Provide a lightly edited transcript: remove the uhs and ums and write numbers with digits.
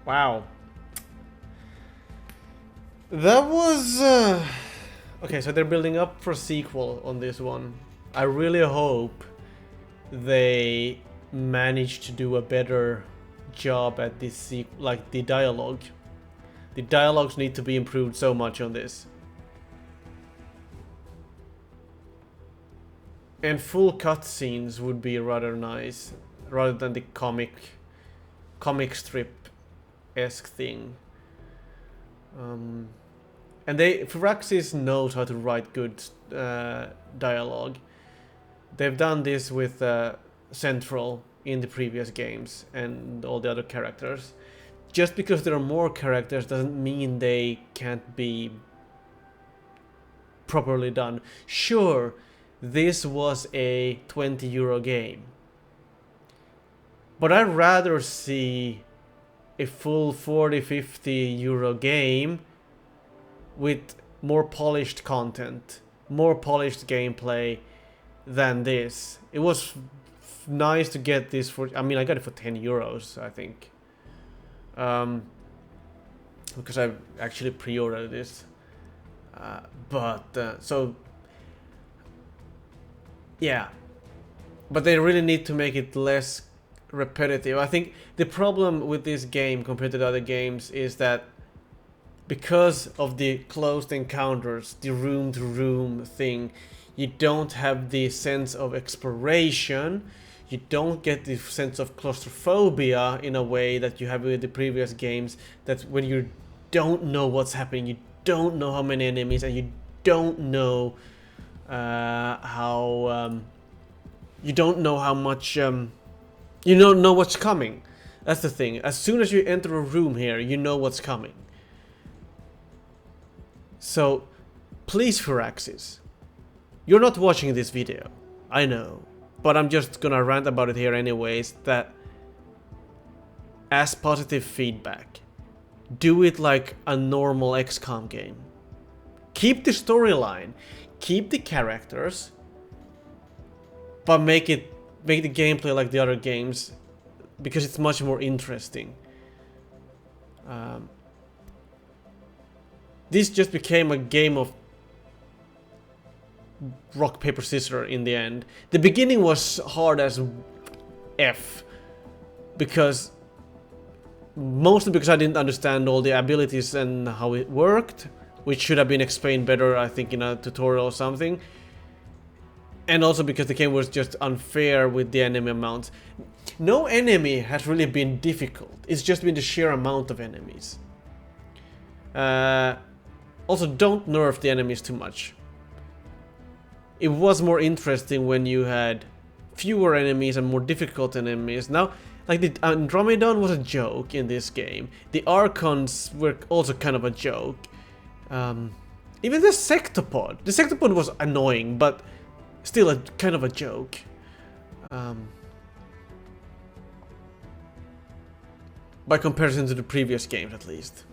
Wow. That was... Okay, so they're building up for a sequel on this one. I really hope they manage to do a better job at this like the dialogue. The dialogues need to be improved so much on this. And full cutscenes would be rather nice, rather than the comic strip-esque thing. And Firaxis knows how to write good dialogue. They've done this with Central in the previous games and all the other characters. Just because there are more characters doesn't mean they can't be properly done. Sure, this was a €20 game. But I'd rather see a full 40-50 euro game with more polished content, more polished gameplay than this. It was nice to get this for... I mean, I got it for €10, I think. Because I actually pre-ordered this. So... Yeah. But they really need to make it less repetitive. I think the problem with this game compared to the other games is that because of the closed encounters, the room-to-room thing, you don't have the sense of exploration, you don't get the sense of claustrophobia in a way that you have with the previous games, that when you don't know what's happening, you don't know how many enemies, and you don't know you don't know how much, you don't know what's coming. That's the thing. As soon as you enter a room here, you know what's coming. So, please, Firaxis, you're not watching this video, I know, but I'm just gonna rant about it here anyways, that as positive feedback, do it like a normal XCOM game. Keep the storyline, keep the characters, but make the gameplay like the other games, because it's much more interesting. This just became a game of rock, paper, scissors in the end. The beginning was hard as F, mostly because I didn't understand all the abilities and how it worked, which should have been explained better, I think, in a tutorial or something. And also because the game was just unfair with the enemy amounts. No enemy has really been difficult, it's just been the sheer amount of enemies. Also, don't nerf the enemies too much. It was more interesting when you had fewer enemies and more difficult enemies. Now, like the Andromedon was a joke in this game. The Archons were also kind of a joke. Even the Sectopod. The Sectopod was annoying, but still a kind of a joke. By comparison to the previous games, at least.